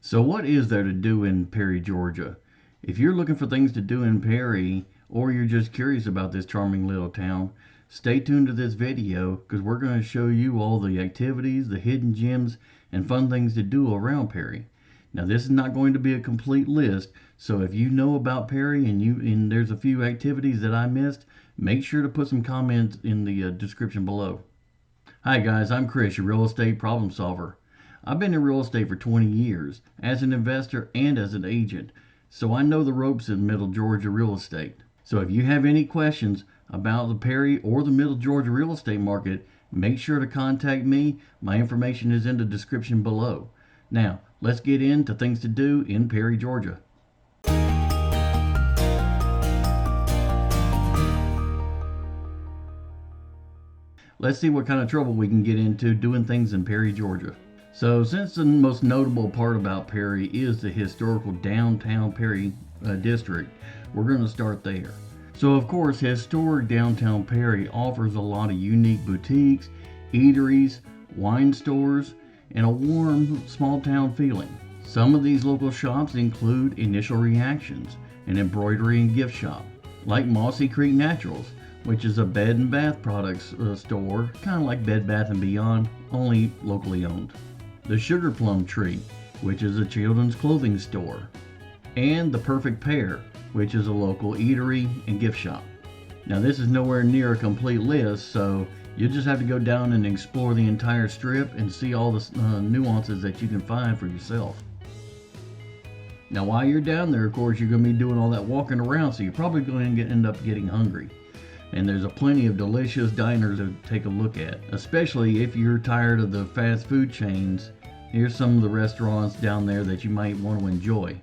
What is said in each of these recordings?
So, what is there to do in Perry, Georgia? If you're looking for things to do in Perry, or you're just curious about this charming little town, stay tuned to this video because we're going to show you all the activities, the hidden gems, and fun things to do around Perry. Now, this is not going to be a complete list, so if you know about Perry and there's a few activities that I missed, make sure to put some comments in the description below. Hi guys, I'm Chris, your real estate problem solver. I've been in real estate for 20 years as an investor and as an agent, so I know the ropes in Middle Georgia real estate. So if you have any questions about the Perry or the Middle Georgia real estate market, make sure to contact me. My information is in the description below. Now, let's get into things to do in Perry, Georgia. Let's see what kind of trouble we can get into doing things in Perry, Georgia. So, since the most notable part about Perry is the historical downtown Perry district, we're going to start there. So, of course, historic downtown Perry offers a lot of unique boutiques, eateries, wine stores, and a warm small town feeling. Some of these local shops include Initial Reactions, an embroidery and gift shop, like Mossy Creek Naturals, which is a bed and bath products store, kind of like Bed Bath & Beyond, only locally owned. The Sugar Plum Tree, which is a children's clothing store. And The Perfect Pair, which is a local eatery and gift shop. Now this is nowhere near a complete list, so you just have to go down and explore the entire strip and see all the nuances that you can find for yourself. Now while you're down there, of course, you're going to be doing all that walking around, so you're probably going to end up getting hungry. And there's a plenty of delicious diners to take a look at, especially if you're tired of the fast food chains. Here's some of the restaurants down there that you might want to enjoy.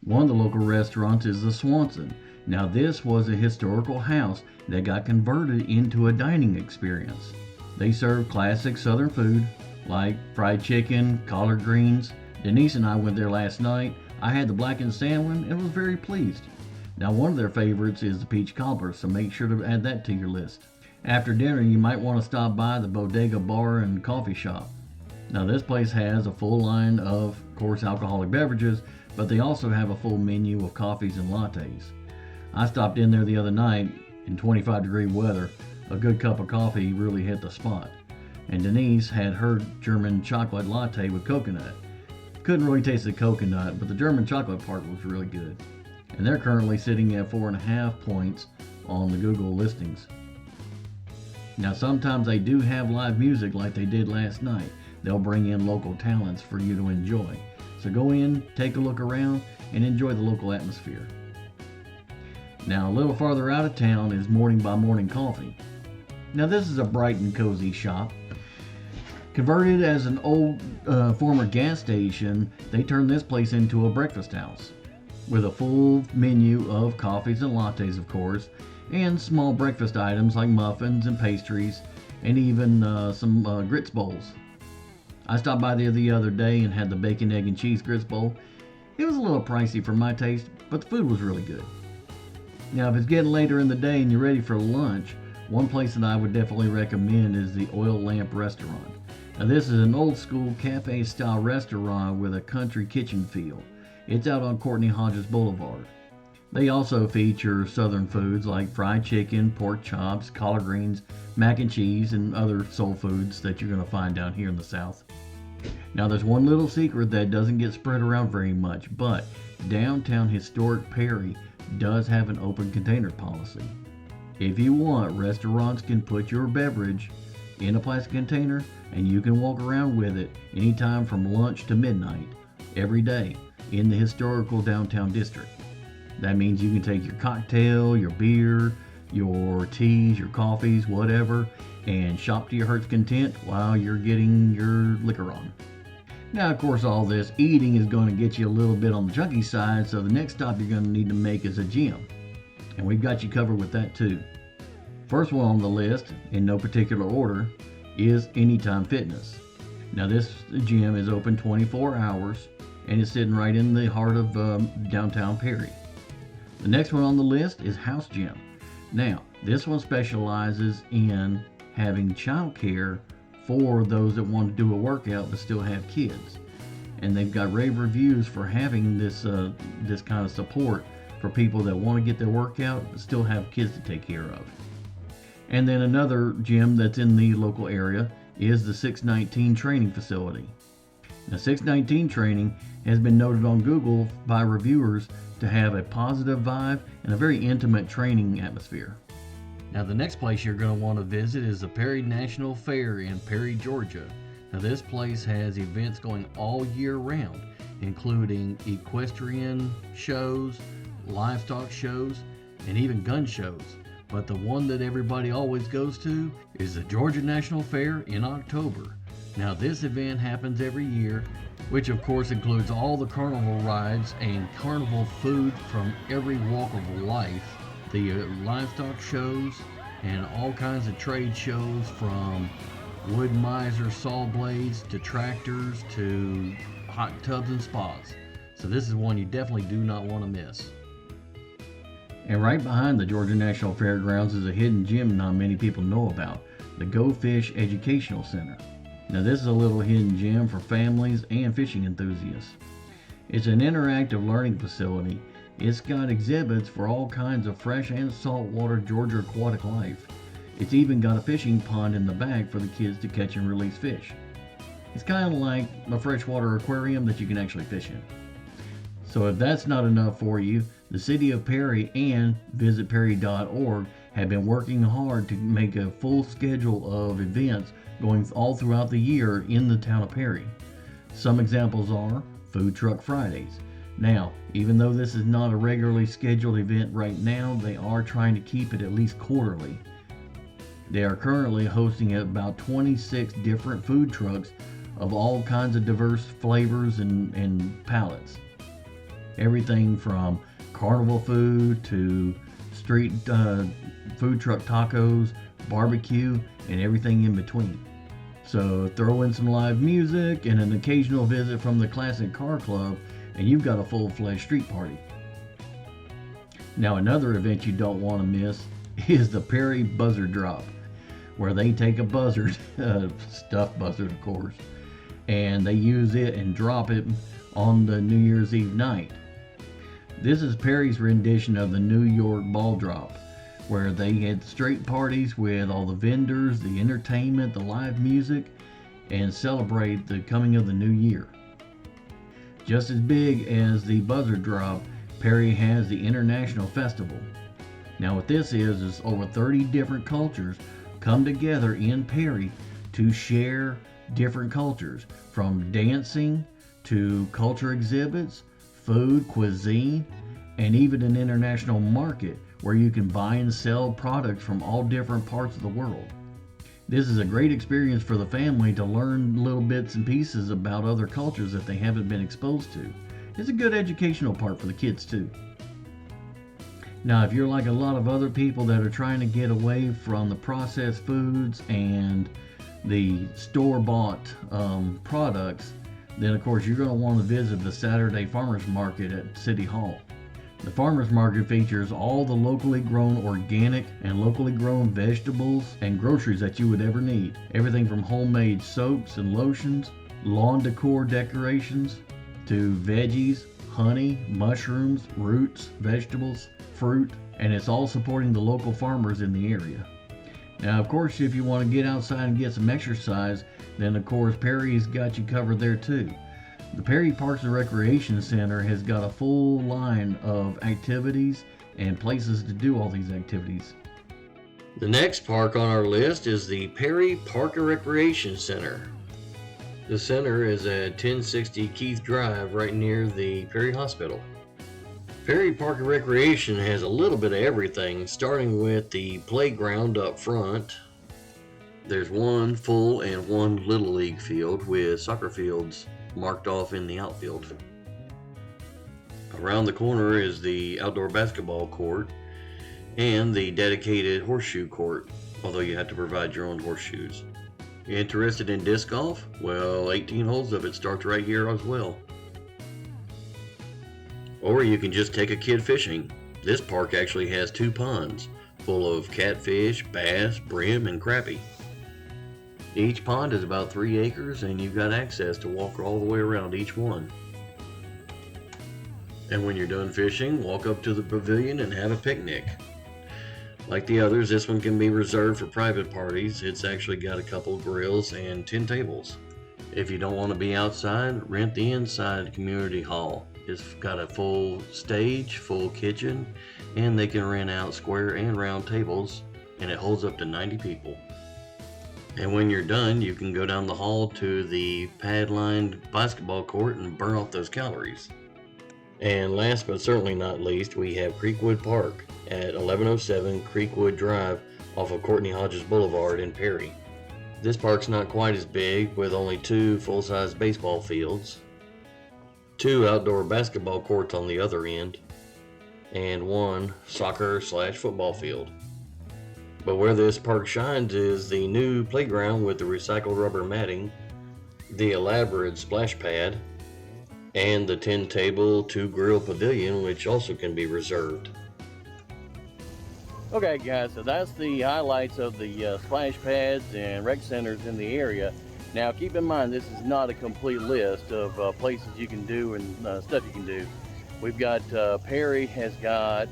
One of the local restaurants is the Swanson. Now this was a historical house that got converted into a dining experience. They serve classic southern food like fried chicken, collard greens. Denise and I went there last night. I had the blackened salmon and was very pleased. Now one of their favorites is the peach cobbler, so make sure to add that to your list. After dinner, you might want to stop by the Bodega Bar and Coffee Shop. Now this place has a full line of course, alcoholic beverages, but they also have a full menu of coffees and lattes. I stopped in there the other night in 25-degree weather. A good cup of coffee really hit the spot. And Denise had her German chocolate latte with coconut. Couldn't really taste the coconut, but the German chocolate part was really good. And they're currently sitting at 4.5 points on the Google listings. Now sometimes they do have live music like they did last night. They'll bring in local talents for you to enjoy. So go in, take a look around, and enjoy the local atmosphere. Now a little farther out of town is Morning by Morning Coffee. Now this is a bright and cozy shop. Converted as an old former gas station, they turned this place into a breakfast house, with a full menu of coffees and lattes, of course, and small breakfast items like muffins and pastries, and even some grits bowls. I stopped by there the other day and had the bacon, egg, and cheese grits bowl. It was a little pricey for my taste, but the food was really good. Now, if it's getting later in the day and you're ready for lunch, one place that I would definitely recommend is the Oil Lamp Restaurant. Now, this is an old school cafe-style restaurant with a country kitchen feel. It's out on Courtney Hodges Boulevard. They also feature southern foods like fried chicken, pork chops, collard greens, mac and cheese, and other soul foods that you're going to find down here in the South. Now there's one little secret that doesn't get spread around very much, but downtown historic Perry does have an open container policy. If you want, restaurants can put your beverage in a plastic container and you can walk around with it anytime from lunch to midnight every day in the historical downtown district. That means you can take your cocktail, your beer, your teas, your coffees, whatever, and shop to your heart's content while you're getting your liquor on. Now, of course, all this eating is going to get you a little bit on the chunky side, so the next stop you're going to need to make is a gym. And we've got you covered with that too. First one on the list, in no particular order, is Anytime Fitness. Now this gym is open 24 hours and it's sitting right in the heart of downtown Perry. The next one on the list is House Gym. Now, this one specializes in having childcare for those that want to do a workout but still have kids. and they've got rave reviews for having this kind of support for people that want to get their workout but still have kids to take care of. And then another gym that's in the local area is the 619 training facility. Now, 619 training has been noted on Google by reviewers to have a positive vibe and a very intimate training atmosphere. Now, the next place you're going to want to visit is the Perry National Fair in Perry, Georgia. Now, this place has events going all year round, including equestrian shows, livestock shows, and even gun shows. But the one that everybody always goes to is the Georgia National Fair in October. Now, this event happens every year, which of course includes all the carnival rides and carnival food from every walk of life, the livestock shows, and all kinds of trade shows from wood miser saw blades to tractors to hot tubs and spas. So this is one you definitely do not want to miss. And right behind the Georgia National Fairgrounds is a hidden gym not many people know about, the Go Fish Educational Center. Now, this is a little hidden gym for families and fishing enthusiasts. It's an interactive learning facility. It's got exhibits for all kinds of fresh and saltwater Georgia aquatic life. It's even got a fishing pond in the back for the kids to catch and release fish. It's kind of like a freshwater aquarium that you can actually fish in. So if that's not enough for you, the City of Perry and visitperry.org have been working hard to make a full schedule of events going all throughout the year in the town of Perry. Some examples are Food Truck Fridays. Now, even though this is not a regularly scheduled event right now, they are trying to keep it at least quarterly. They are currently hosting about 26 different food trucks of all kinds of diverse flavors and palettes. Everything from carnival food to street food truck tacos, barbecue, and everything in between. So throw in some live music and an occasional visit from the Classic Car Club, and you've got a full-fledged street party. Now, another event you don't want to miss is the Perry Buzzard Drop, where they take a buzzard, stuffed buzzard of course, and they use it and drop it on the New Year's Eve night. This is Perry's rendition of the New York Ball Drop, where they had straight parties with all the vendors, the entertainment, the live music, and celebrate the coming of the new year. Just as big as the Buzzard Drop, Perry has the International Festival. Now what this is over 30 different cultures come together in Perry to share different cultures, from dancing to culture exhibits, food, cuisine, and even an international market where you can buy and sell products from all different parts of the world. This is a great experience for the family to learn little bits and pieces about other cultures that they haven't been exposed to. It's a good educational part for the kids too. Now, if you're like a lot of other people that are trying to get away from the processed foods and the store-bought products, then of course you're going to want to visit the Saturday Farmers Market at City Hall. The farmers market features all the locally grown organic and locally grown vegetables and groceries that you would ever need. Everything from homemade soaps and lotions, lawn decor decorations, to veggies, honey, mushrooms, roots, vegetables, fruit, and it's all supporting the local farmers in the area. Now, of course, if you want to get outside and get some exercise, then of course Perry's got you covered there too. The Perry Parks and Recreation Center has got a full line of activities and places to do all these activities. The next park on our list is the Perry Park and Recreation Center. The center is at 1060 Keith Drive, right near the Perry Hospital. Perry Park and Recreation has a little bit of everything, starting with the playground up front. There's one full and one little league field with soccer fields marked off in the outfield. Around the corner is the outdoor basketball court and the dedicated horseshoe court, although you have to provide your own horseshoes. Interested in disc golf? Well, 18 holes of it starts right here as well. Or you can just take a kid fishing. This park actually has 2 ponds full of catfish, bass, brim, and crappie. Each pond is about 3 acres and you've got access to walk all the way around each one. And when you're done fishing, walk up to the pavilion and have a picnic. Like the others, this one can be reserved for private parties. It's actually got a couple grills and 10 tables. If you don't want to be outside, rent the inside community hall. It's got a full stage, full kitchen, and they can rent out square and round tables, and it holds up to 90 people. And when you're done, you can go down the hall to the pad-lined basketball court and burn off those calories. And last but certainly not least, we have Creekwood Park at 1107 Creekwood Drive off of Courtney Hodges Boulevard in Perry. This park's not quite as big, with only 2 full-size baseball fields, 2 outdoor basketball courts on the other end, and 1 soccer/football field. But where this park shines is the new playground with the recycled rubber matting, the elaborate splash pad, and the 10 table, 2 grill pavilion, which also can be reserved. Okay guys, so that's the highlights of the splash pads and rec centers in the area. Now keep in mind, this is not a complete list of places you can do and stuff you can do. We've got Perry has got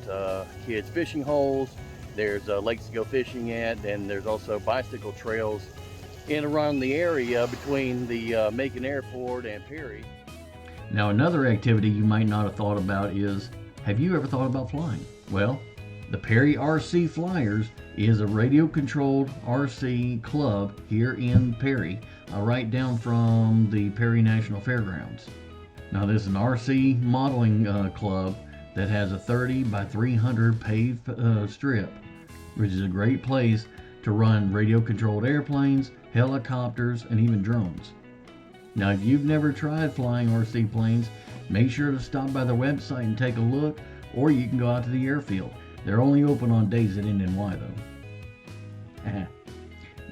kids fishing holes, there's lakes to go fishing at, and there's also bicycle trails in around the area between the Macon Airport and Perry. Now another activity you might not have thought about is, have you ever thought about flying? Well, the Perry RC Flyers is a radio-controlled RC club here in Perry, right down from the Perry National Fairgrounds. Now this is an RC modeling club that has a 30 by 300 paved strip, which is a great place to run radio-controlled airplanes, helicopters, and even drones. Now if you've never tried flying RC planes, make sure to stop by their website and take a look, or you can go out to the airfield. They're only open on days that end in Y though.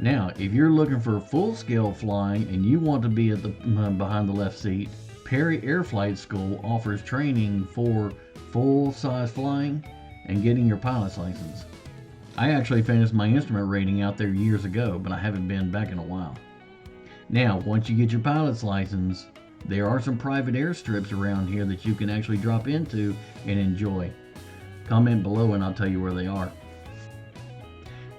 Now, if you're looking for full-scale flying and you want to be at the behind the left seat, Perry Air Flight School offers training for full-size flying and getting your pilot's license. I actually finished my instrument rating out there years ago, but I haven't been back in a while. Now, once you get your pilot's license, there are some private airstrips around here that you can actually drop into and enjoy. Comment below and I'll tell you where they are.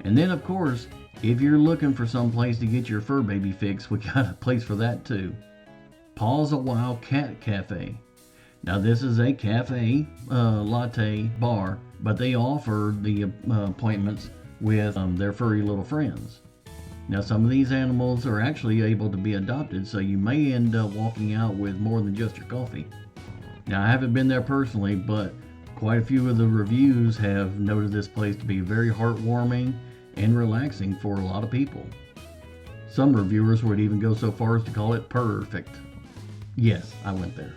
And then of course, if you're looking for some place to get your fur baby fix, we got a place for that too. Paws a While Cat Cafe. Now this is a cafe latte bar, but they offer the appointments with their furry little friends. Now some of these animals are actually able to be adopted, so you may end up walking out with more than just your coffee. Now I haven't been there personally, but quite a few of the reviews have noted this place to be very heartwarming and relaxing for a lot of people. Some reviewers would even go so far as to call it perfect. Yes, I went there.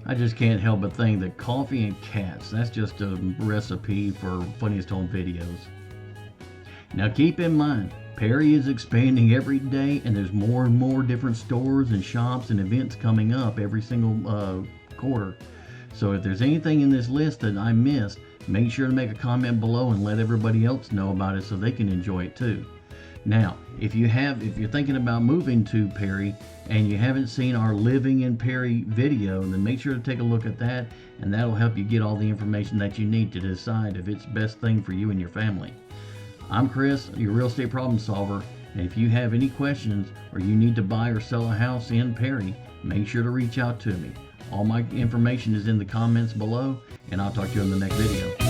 I just can't help but think that coffee and cats, that's just a recipe for funniest home videos. Now keep in mind, Perry is expanding every day and there's more and more different stores and shops and events coming up every single quarter. So if there's anything in this list that I missed, make sure to make a comment below and let everybody else know about it so they can enjoy it too. Now, if you're thinking about moving to Perry and you haven't seen our Living in Perry video, then make sure to take a look at that, and that'll help you get all the information that you need to decide if it's the best thing for you and your family. I'm Chris, your real estate problem solver, and if you have any questions or you need to buy or sell a house in Perry, make sure to reach out to me. All my information is in the comments below, and I'll talk to you in the next video.